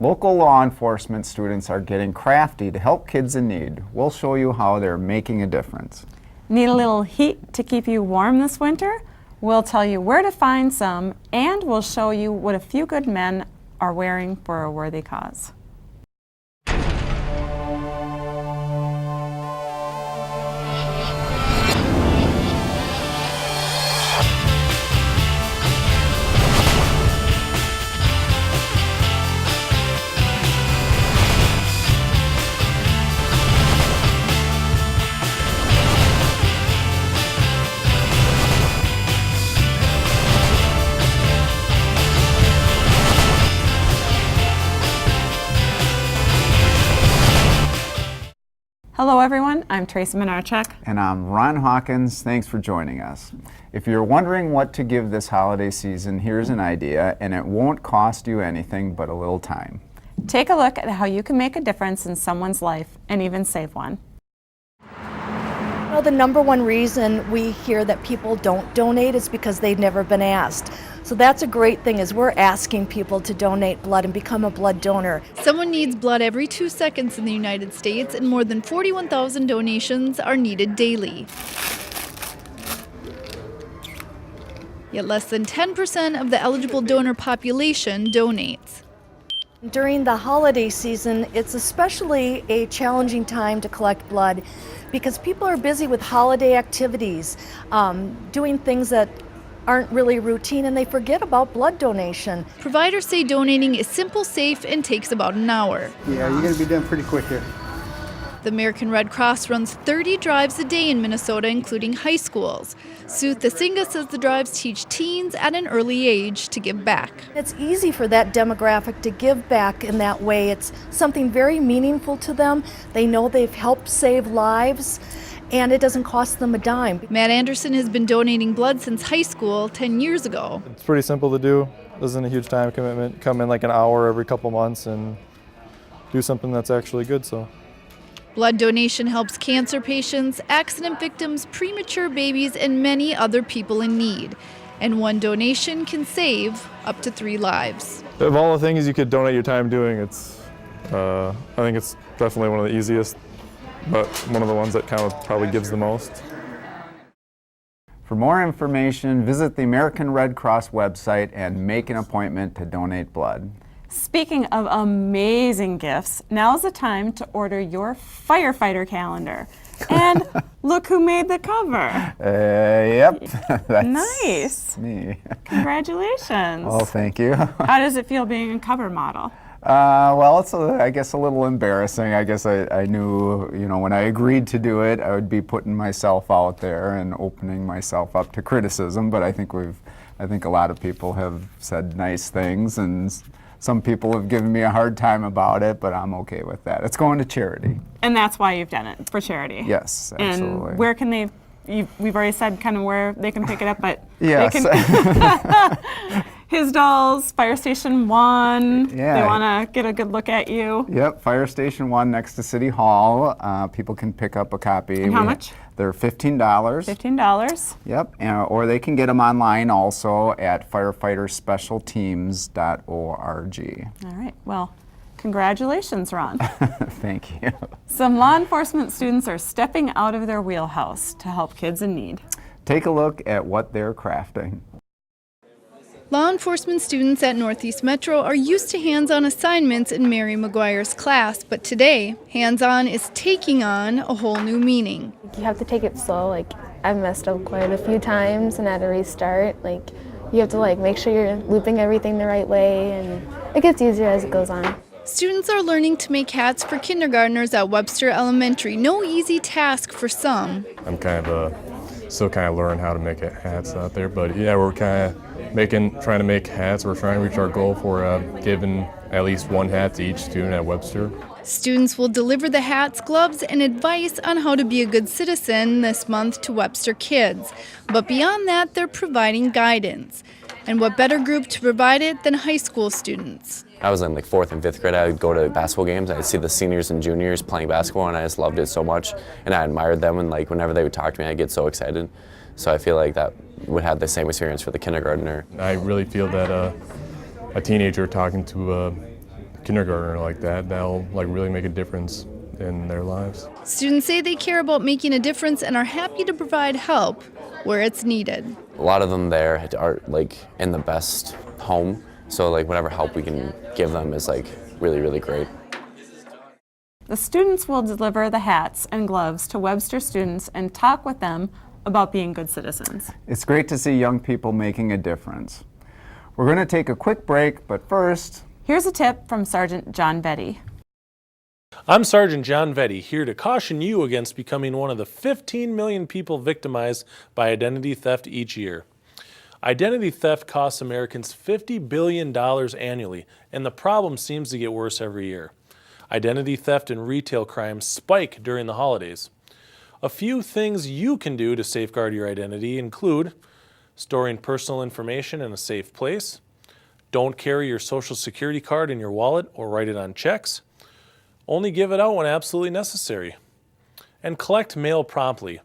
Local law enforcement students are getting crafty to help kids in need. We'll show you how they're making a difference. Need a little heat to keep you warm this winter? We'll tell you where to find some, and we'll show you what a few good men are wearing for a worthy cause. Hello everyone, I'm Tracy Minarchuk. And I'm Ron Hawkins. Thanks for joining us. If you're wondering what to give this holiday season, here's an idea, and it won't cost you anything but a little time. Take a look at how you can make a difference in someone's life and even save one. Well, the number one reason we hear that people don't donate is because they've never been asked. So that's a great thing, is we're asking people to donate blood and become a blood donor. Someone needs blood every 2 seconds in the United States, and more than 41,000 donations are needed daily. Yet less than 10% of the eligible donor population donates. During the holiday season, it's especially a challenging time to collect blood because people are busy with holiday activities, doing things that aren't really routine, and they forget about blood donation. Providers say donating is simple, safe, and takes about an hour. Yeah, you're going to be done pretty quick here. The American Red Cross runs 30 drives a day in Minnesota, including high schools. Sue Thasinga says the drives teach teens at an early age to give back. It's easy for that demographic to give back in that way. It's something very meaningful to them. They know they've helped save lives, and it doesn't cost them a dime. Matt Anderson has been donating blood since high school 10 years ago. It's pretty simple to do. It isn't a huge time commitment. Come in like an hour every couple months and do something that's actually good. Blood donation helps cancer patients, accident victims, premature babies, and many other people in need. And one donation can save up to 3 lives. Of all the things you could donate your time doing, I think it's definitely one of the easiest, but one of the ones that kind of probably gives the most. For more information, visit the American Red Cross website and make an appointment to donate blood. Speaking of amazing gifts, now's the time to order your Firefighter Calendar. And look who made the cover. Yep, that's nice. Me. Congratulations. Oh, thank you. How does it feel being a cover model? Well, it's I guess a little embarrassing. I guess I knew, when I agreed to do it, I would be putting myself out there and opening myself up to criticism. But I think a lot of people have said nice things, and some people have given me a hard time about it, but I'm okay with that. It's going to charity. And that's why you've done it, for charity. Yes, absolutely. And where can they, we've already said kind of where they can pick it up, but yes. They can His Dolls, Fire Station 1, yeah. They want to get a good look at you. Yep, Fire Station 1 next to City Hall. People can pick up a copy. And how much? They're $15. $15. Yep, or they can get them online also at firefighterspecialteams.org. All right, well, congratulations, Ron. Thank you. Some law enforcement students are stepping out of their wheelhouse to help kids in need. Take a look at what they're crafting. Law enforcement students at Northeast Metro are used to hands-on assignments in Mary McGuire's class, but today, hands-on is taking on a whole new meaning. You have to take it slow. I've messed up quite a few times and had to restart. You have to make sure you're looping everything the right way, and it gets easier as it goes on. Students are learning to make hats for kindergartners at Webster Elementary. No easy task for some. I'm still learning how to make hats out there, but yeah, we're trying to make hats. We're trying to reach our goal for giving at least one hat to each student at Webster. Students will deliver the hats, gloves, and advice on how to be a good citizen this month to Webster kids. But beyond that, they're providing guidance. And what better group to provide it than high school students? I was in 4th and 5th grade. I would go to basketball games. I'd see the seniors and juniors playing basketball, and I just loved it so much. And I admired them, and whenever they would talk to me, I'd get so excited. So I feel like that would have the same experience for the kindergartner. I really feel that a teenager talking to kindergartner like that, that'll like really make a difference in their lives. Students say they care about making a difference and are happy to provide help where it's needed. A lot of them there are like in the best home, so like whatever help we can give them is like really, really great. The students will deliver the hats and gloves to Webster students and talk with them about being good citizens. It's great to see young people making a difference. We're going to take a quick break, but first, here's a tip from Sergeant John Vetty. I'm Sergeant John Vetty, here to caution you against becoming one of the 15 million people victimized by identity theft each year. Identity theft costs Americans $50 billion annually, and the problem seems to get worse every year. Identity theft and retail crime spike during the holidays. A few things you can do to safeguard your identity include storing personal information in a safe place, don't carry your social security card in your wallet or write it on checks, only give it out when absolutely necessary, and collect mail promptly.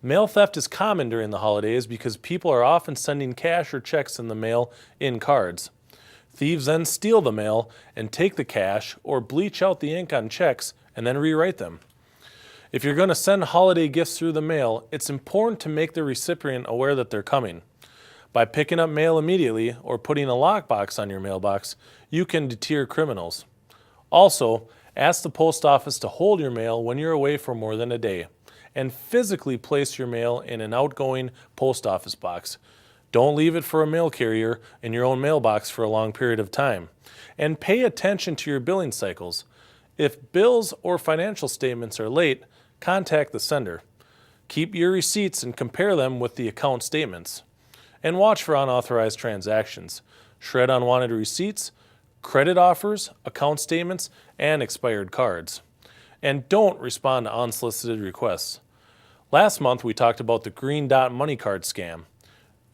Mail theft is common during the holidays because people are often sending cash or checks in the mail in cards. Thieves then steal the mail and take the cash or bleach out the ink on checks and then rewrite them. If you're going to send holiday gifts through the mail, it's important to make the recipient aware that they're coming. By picking up mail immediately or putting a lockbox on your mailbox, you can deter criminals. Also, ask the post office to hold your mail when you're away for more than a day, and physically place your mail in an outgoing post office box. Don't leave it for a mail carrier in your own mailbox for a long period of time. And pay attention to your billing cycles. If bills or financial statements are late, contact the sender. Keep your receipts and compare them with the account statements. And watch for unauthorized transactions. Shred unwanted receipts, credit offers, account statements, and expired cards. And don't respond to unsolicited requests. Last month we talked about the green dot money card scam.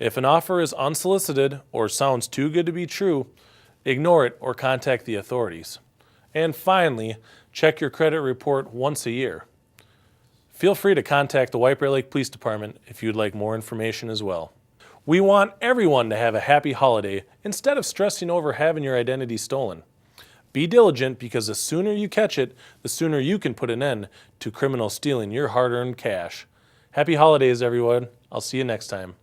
If an offer is unsolicited or sounds too good to be true, ignore it or contact the authorities. And finally, check your credit report once a year. Feel free to contact the White Bear Lake Police Department if you'd like more information as well. We want everyone to have a happy holiday instead of stressing over having your identity stolen. Be diligent because the sooner you catch it, the sooner you can put an end to criminals stealing your hard-earned cash. Happy holidays, everyone. I'll see you next time.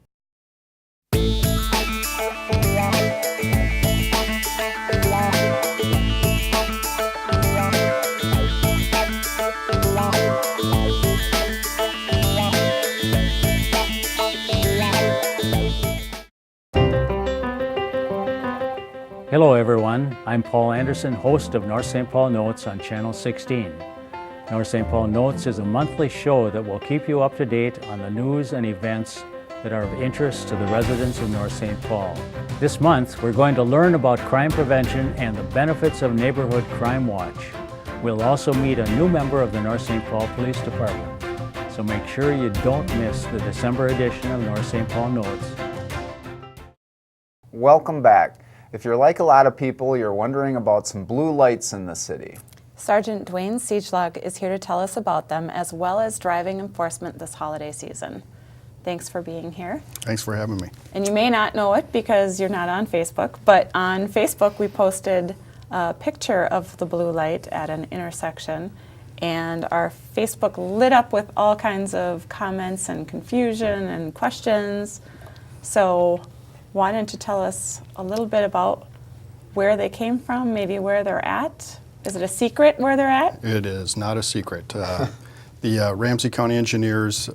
Hello everyone, I'm Paul Anderson, host of North St. Paul Notes on Channel 16. North St. Paul Notes is a monthly show that will keep you up to date on the news and events that are of interest to the residents of North St. Paul. This month, we're going to learn about crime prevention and the benefits of Neighborhood Crime Watch. We'll also meet a new member of the North St. Paul Police Department. So make sure you don't miss the December edition of North St. Paul Notes. welcome back. If you're like a lot of people, you're wondering about some blue lights in the city. Sergeant Duane Siedschlag is here to tell us about them, as well as driving enforcement this holiday season. Thanks for being here. Thanks for having me. And you may not know it because you're not on Facebook, but on Facebook we posted a picture of the blue light at an intersection, and our Facebook lit up with all kinds of comments and confusion and questions. So why don't you tell us a little bit about where they came from, maybe where they're at? Is it a secret where they're at? It is not a secret. The Ramsey County engineers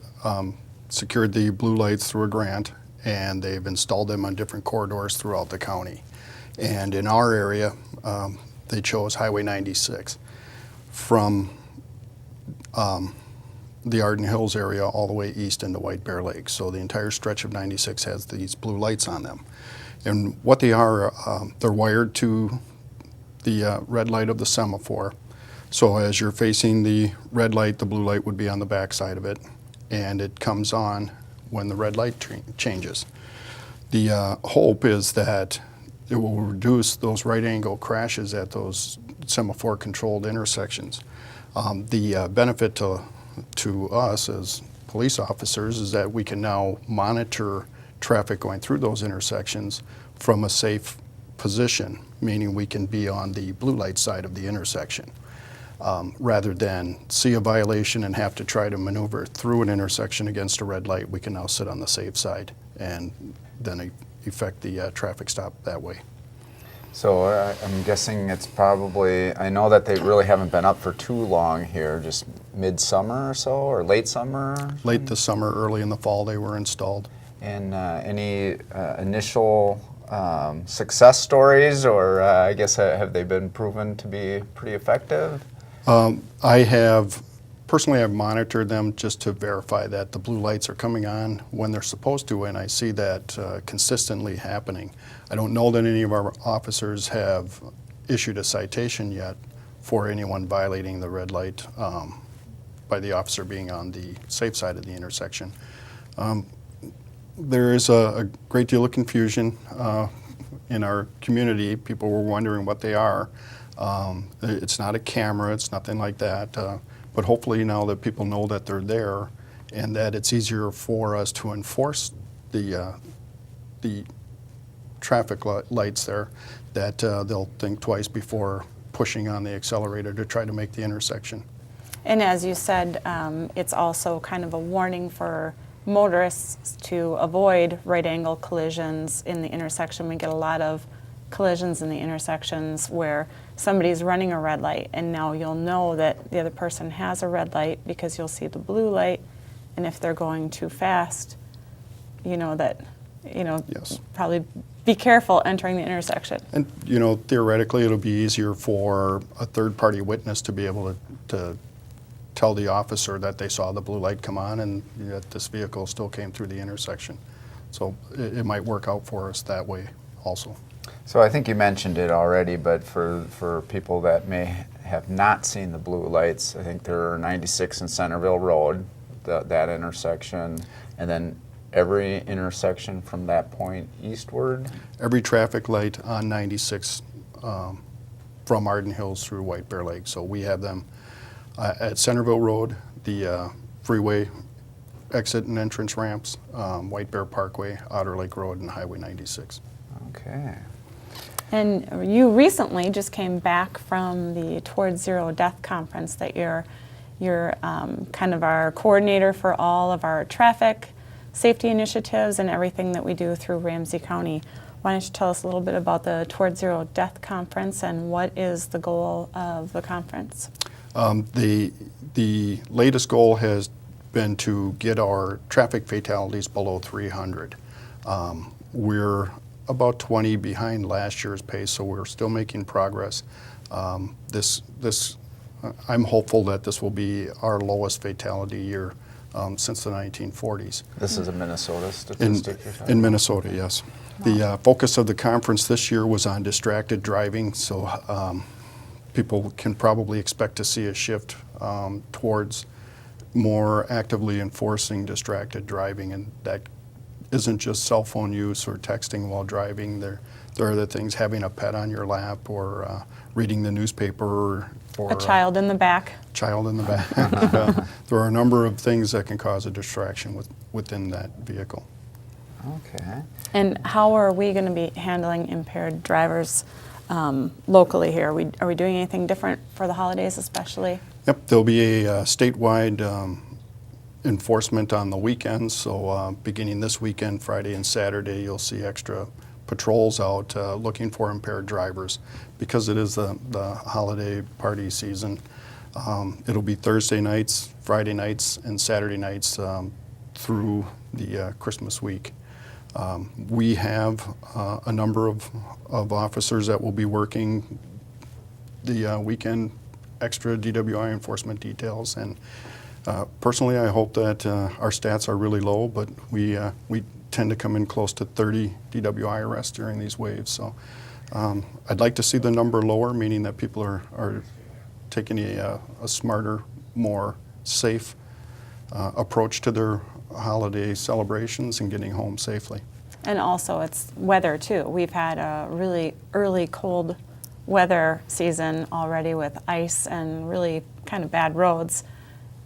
secured the blue lights through a grant, and they've installed them on different corridors throughout the county. And in our area, they chose Highway 96 from the Arden Hills area all the way east into White Bear Lake. So the entire stretch of 96 has these blue lights on them. And what they are, they're wired to the red light of the semaphore. So as you're facing the red light, the blue light would be on the back side of it, and it comes on when the red light changes. The hope is that it will reduce those right angle crashes at those semaphore controlled intersections. The benefit to us as police officers is that we can now monitor traffic going through those intersections from a safe position, meaning we can be on the blue light side of the intersection. Rather than see a violation and have to try to maneuver through an intersection against a red light, we can now sit on the safe side and then effect the traffic stop that way. So I'm guessing it's probably, I know that they really haven't been up for too long here, just midsummer or so, or late summer? Late this summer, early in the fall, they were installed. And any initial success stories, or I guess have they been proven to be pretty effective? Personally, I've monitored them just to verify that the blue lights are coming on when they're supposed to, and I see that consistently happening. I don't know that any of our officers have issued a citation yet for anyone violating the red light by the officer being on the safe side of the intersection. There is a great deal of confusion in our community. People were wondering what they are. It's not a camera, it's nothing like that. But hopefully now that people know that they're there and that it's easier for us to enforce the traffic lights there, that they'll think twice before pushing on the accelerator to try to make the intersection. And as you said, it's also kind of a warning for motorists to avoid right-angle collisions in the intersection. We get a lot of collisions in the intersections where somebody's running a red light, and now you'll know that the other person has a red light because you'll see the blue light, and if they're going too fast, you know that, Yes. probably be careful entering the intersection. And theoretically it'll be easier for a third-party witness to be able to tell the officer that they saw the blue light come on and that this vehicle still came through the intersection. So it might work out for us that way also. So I think you mentioned it already, but for people that may have not seen the blue lights, I think there are 96 in Centerville Road, that intersection, and then every intersection from that point eastward? Every traffic light on 96 from Arden Hills through White Bear Lake. So we have them at Centerville Road, the freeway exit and entrance ramps, White Bear Parkway, Otter Lake Road, and Highway 96. Okay. And you recently just came back from the Towards Zero Death Conference that you're kind of our coordinator for all of our traffic safety initiatives and everything that we do through Ramsey County. Why don't you tell us a little bit about the Towards Zero Death Conference and what is the goal of the conference? The latest goal has been to get our traffic fatalities below 300. We're about 20 behind last year's pace, so we're still making progress. I'm hopeful that this will be our lowest fatality year since the 1940s. This is a Minnesota statistic you're talking In Minnesota, yes. The focus of the conference this year was on distracted driving, so people can probably expect to see a shift towards more actively enforcing distracted driving, and that isn't just cell phone use or texting while driving. There are other things, having a pet on your lap or reading the newspaper. Or a child in the back. Child in the back. There are a number of things that can cause a distraction within that vehicle. Okay. And how are we going to be handling impaired drivers locally here? Are we doing anything different for the holidays especially? Yep, there'll be a statewide enforcement on the weekends. So beginning this weekend, Friday and Saturday, you'll see extra patrols out looking for impaired drivers. Because it is the holiday party season, it'll be Thursday nights, Friday nights, and Saturday nights through the Christmas week. We have a number of officers that will be working the weekend extra DWI enforcement details, and personally I hope that our stats are really low, but we tend to come in close to 30 DWI arrests during these waves. So I'd like to see the number lower, meaning that people are taking a smarter, more safe approach to their holiday celebrations and getting home safely. And also it's weather too. We've had a really early cold weather season already with ice and really kind of bad roads,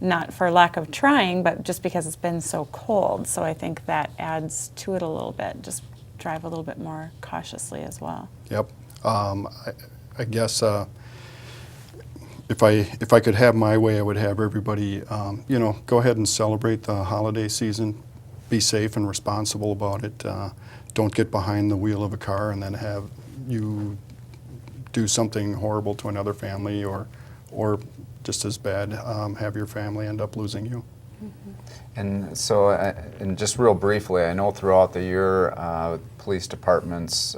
not for lack of trying, but just because it's been so cold. So I think that adds to it a little bit. Just drive a little bit more cautiously as well. Yep. I guess if I could have my way, I would have everybody, go ahead and celebrate the holiday season. Be safe and responsible about it. Don't get behind the wheel of a car and then have you do something horrible to another family, or just as bad, have your family end up losing you. And so, and just real briefly, I know throughout the year, police departments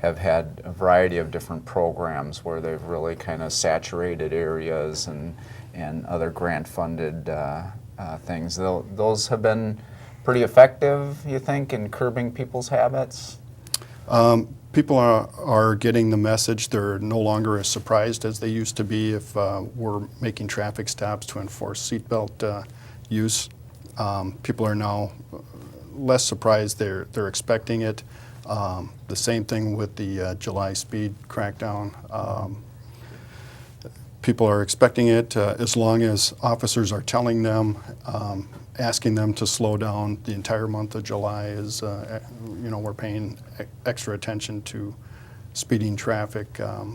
have had a variety of different programs where they've really kind of saturated areas and other grant-funded things. Those have been pretty effective, you think, in curbing people's habits? People are getting the message. They're no longer as surprised as they used to be if we're making traffic stops to enforce seatbelt use. People are now less surprised. They're expecting it. The same thing with the July speed crackdown. People are expecting it as long as officers are telling them, asking them to slow down. The entire month of July is, we're paying extra attention to speeding traffic.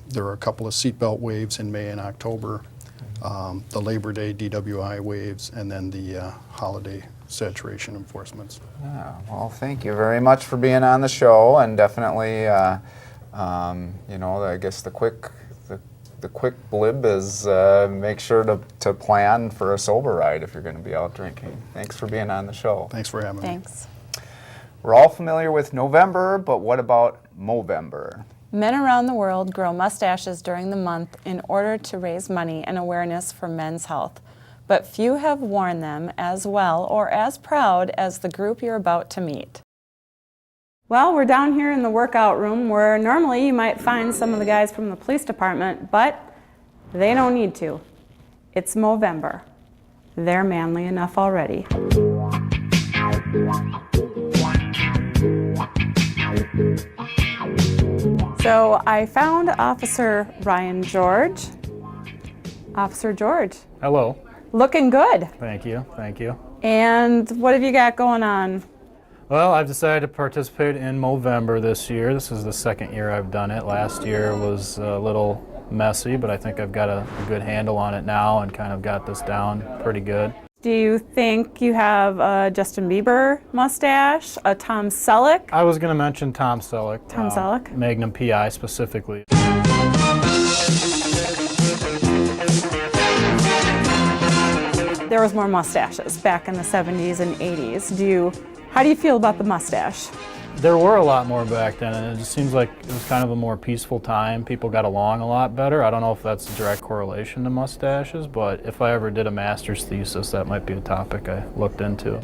There are a couple of seatbelt waves in May and October, the Labor Day DWI waves, and then the holiday saturation enforcements. Yeah, well, thank you very much for being on the show, and definitely, I guess the quick blib is make sure to plan for a sober ride if you're going to be out drinking. Thanks for being on the show. Thanks for having me. Thanks. We're all familiar with November, but what about Movember? Men around the world grow mustaches during the month in order to raise money and awareness for men's health. But few have worn them as well or as proud as the group you're about to meet. Well, we're down here in the workout room where normally you might find some of the guys from the police department, but they don't need to. It's Movember. They're manly enough already. So I found Officer Ryan George. Officer George. Hello. Looking good. Thank you. Thank you. And what have you got going on? Well, I've decided to participate in Movember this year. This is the second year I've done it. Last year was a little messy, but I think I've got a good handle on it now and kind of got this down pretty good. Do you think you have a Justin Bieber mustache, a Tom Selleck? I was going to mention Tom Selleck. Tom Selleck? Magnum PI specifically. There was more mustaches back in the 70s and 80s. How do you feel about the mustache? There were a lot more back then, and it just seems like it was kind of a more peaceful time. People got along a lot better. I don't know if that's a direct correlation to mustaches, but if I ever did a master's thesis, that might be a topic I looked into.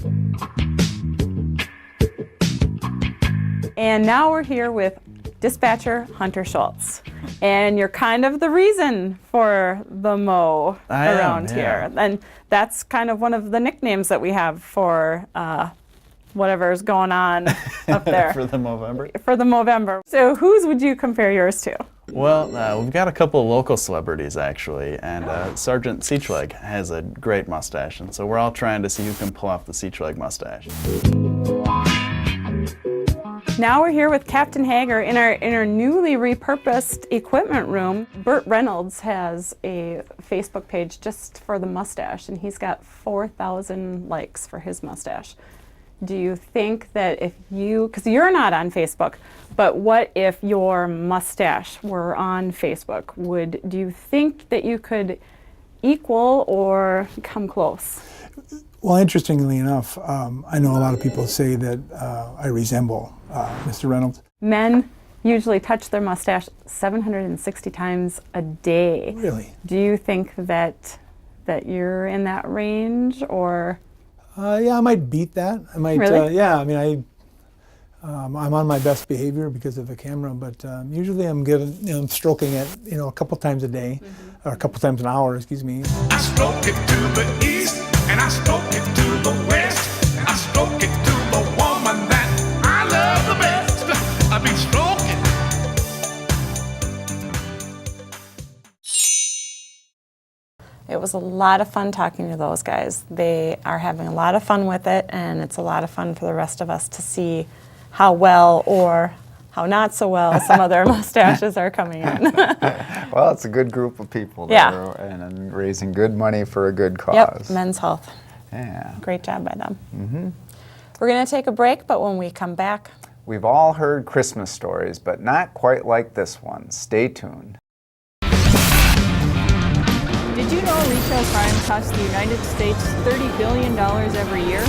And now we're here with Dispatcher Hunter Schultz. And you're kind of the reason for the Mo around here. And that's kind of one of the nicknames that we have for whatever's going on up there. For the Movember? For the Movember. So whose would you compare yours to? Well, we've got a couple of local celebrities actually, and Sergeant Siedschlag has a great mustache, and so we're all trying to see who can pull off the Siedschlag mustache. Now we're here with Captain Hager in our newly repurposed equipment room. Burt Reynolds has a Facebook page just for the mustache, and he's got 4,000 likes for his mustache. Do you think that if because you're not on Facebook, but what if your mustache were on Facebook? Do you think that you could equal or come close? Well, interestingly enough, I know a lot of people say that I resemble Mr. Reynolds. Men usually touch their mustache 760 times a day. Really? Do you think that you're in that range, or? Yeah, I might beat that. I might. Really? Yeah, I mean, I'm on my best behavior because of the camera, but usually I'm I'm stroking it, a couple times a day, or a couple times an hour, excuse me. I stroke it to the east, and I stroke it to the west, and I stroke it to the woman that I love the best. I be stroking. It was a lot of fun talking to those guys. They are having a lot of fun with it, and it's a lot of fun for the rest of us to see how well or how not so well some other mustaches are coming in. Well, it's a good group of people there, Yeah. and raising good money for a good cause. Yep, Men's Health. Yeah. Great job by them. We're going to take a break, but when we come back, We've all heard Christmas stories, but not quite like this one. Stay tuned. Did you know retail crime costs the United States $30 billion every year?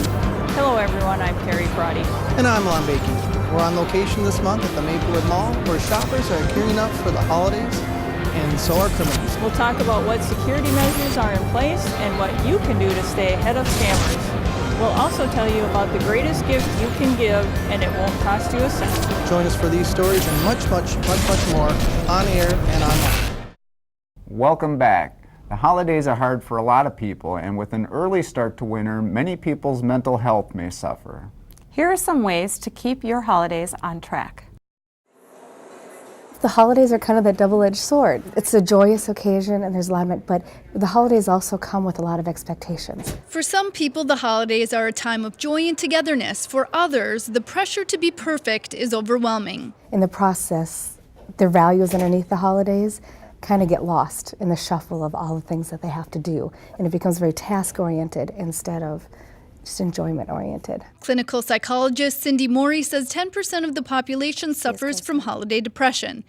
Hello everyone, I'm Carrie Crotty. And I'm Lon Bakey. We're on location this month at the Maplewood Mall, where shoppers are gearing up for the holidays, and so are criminals. We'll talk about what security measures are in place and what you can do to stay ahead of scammers. We'll also tell you about the greatest gift you can give, and it won't cost you a cent. Join us for these stories and much more on air and online. Welcome back. The holidays are hard for a lot of people, and with an early start to winter, many people's mental health may suffer. here are some ways to keep your holidays on track. The holidays are kind of that double-edged sword. It's a joyous occasion and there's a lot of, but the holidays also come with a lot of expectations. For some people, the holidays are a time of joy and togetherness. For others, the pressure to be perfect is overwhelming. In the process, their values underneath the holidays kind of get lost in the shuffle of all the things that they have to do, and it becomes very task-oriented instead of just enjoyment-oriented. Clinical psychologist Cindy Morey says 10% of the population suffers from holiday depression.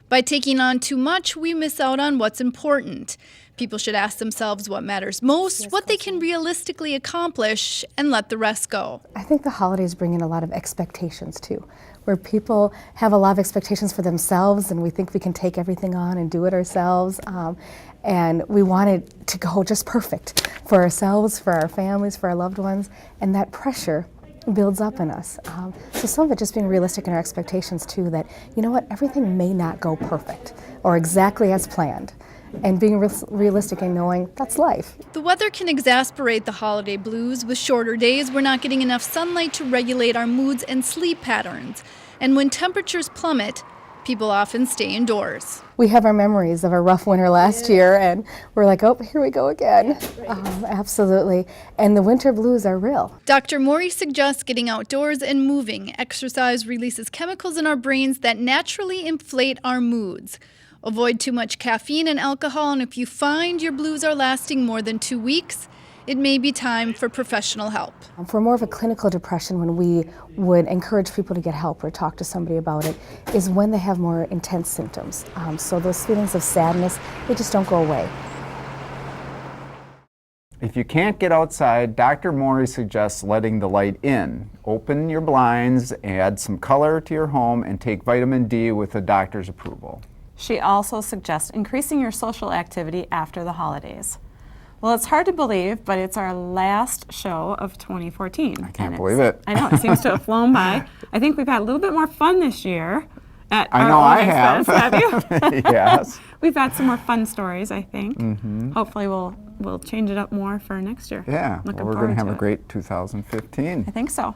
By taking on too much, we miss out on what's important. People should ask themselves what matters most, what they can realistically accomplish, and let the rest go. I think the holidays bring in a lot of expectations too, where people have a lot of expectations for themselves and we think we can take everything on and do it ourselves. And we want it to go just perfect for ourselves, for our families, for our loved ones, and that pressure builds up in us. So some of it just being realistic in our expectations too, that, you know what, everything may not go perfect or exactly as planned. And being realistic and knowing that's life. The weather can exasperate the holiday blues. With shorter days, we're not getting enough sunlight to regulate our moods and sleep patterns. And when temperatures plummet, people often stay indoors. We have our memories of a rough winter last year, and we're like, oh, here we go again. Absolutely. And the winter blues are real. Dr. Morey suggests getting outdoors and moving. Exercise releases chemicals in our brains that naturally inflate our moods. Avoid too much caffeine and alcohol, and if you find your blues are lasting more than 2 weeks, it may be time for professional help. For more of a clinical depression, when we would encourage people to get help or talk to somebody about it, is when they have more intense symptoms. So those feelings of sadness, they just don't go away. If you can't get outside, Dr. Morey suggests letting the light in. Open your blinds, add some color to your home, and take vitamin D with the doctor's approval. She also suggests increasing your social activity after the holidays. Well, it's hard to believe, but it's our last show of 2014. I can't believe it. I know, it seems to have flown by. I think we've had a little bit more fun this year at I our know own I expense. have. Have you? Yes. We've got some more fun stories, I think. Mm-hmm. Hopefully we'll change it up more for next year. Yeah, Looking we're going to forward have a it. great 2015. I think so.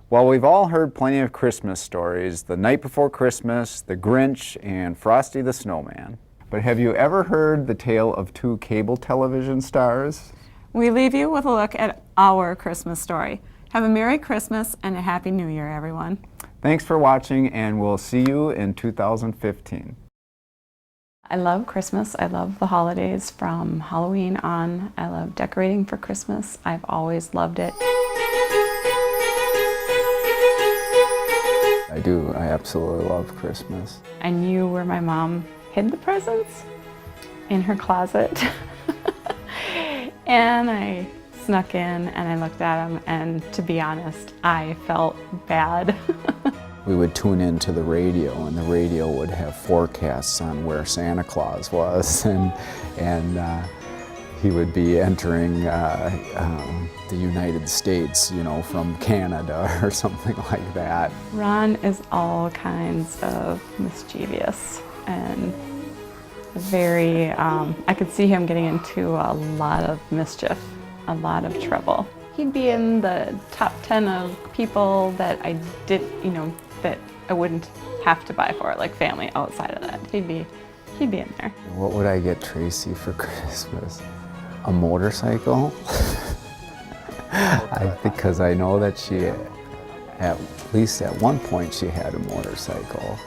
Well, we've all heard plenty of Christmas stories, The Night Before Christmas, The Grinch, and Frosty the Snowman. But have you ever heard the tale of two cable television stars? We leave you with a look at our Christmas story. Have a Merry Christmas and a Happy New Year, everyone. Thanks for watching, and we'll see you in 2015. I love Christmas. I love the holidays from Halloween on. I love decorating for Christmas. I've always loved it. I do. I absolutely love Christmas. I knew where my mom hid the presents, in her closet. And I snuck in and I looked at them, and to be honest, I felt bad. We would tune into the radio, and the radio would have forecasts on where Santa Claus was, and he would be entering the United States, you know, from Canada or something like that. Ron is all kinds of mischievous and very, I could see him getting into a lot of mischief, a lot of trouble. He'd be in the top 10 of people that I did, you know, that I wouldn't have to buy for, like family outside of that. He'd be in there. What would I get Tracy for Christmas? A motorcycle? Because I know that she at least at one point she had a motorcycle.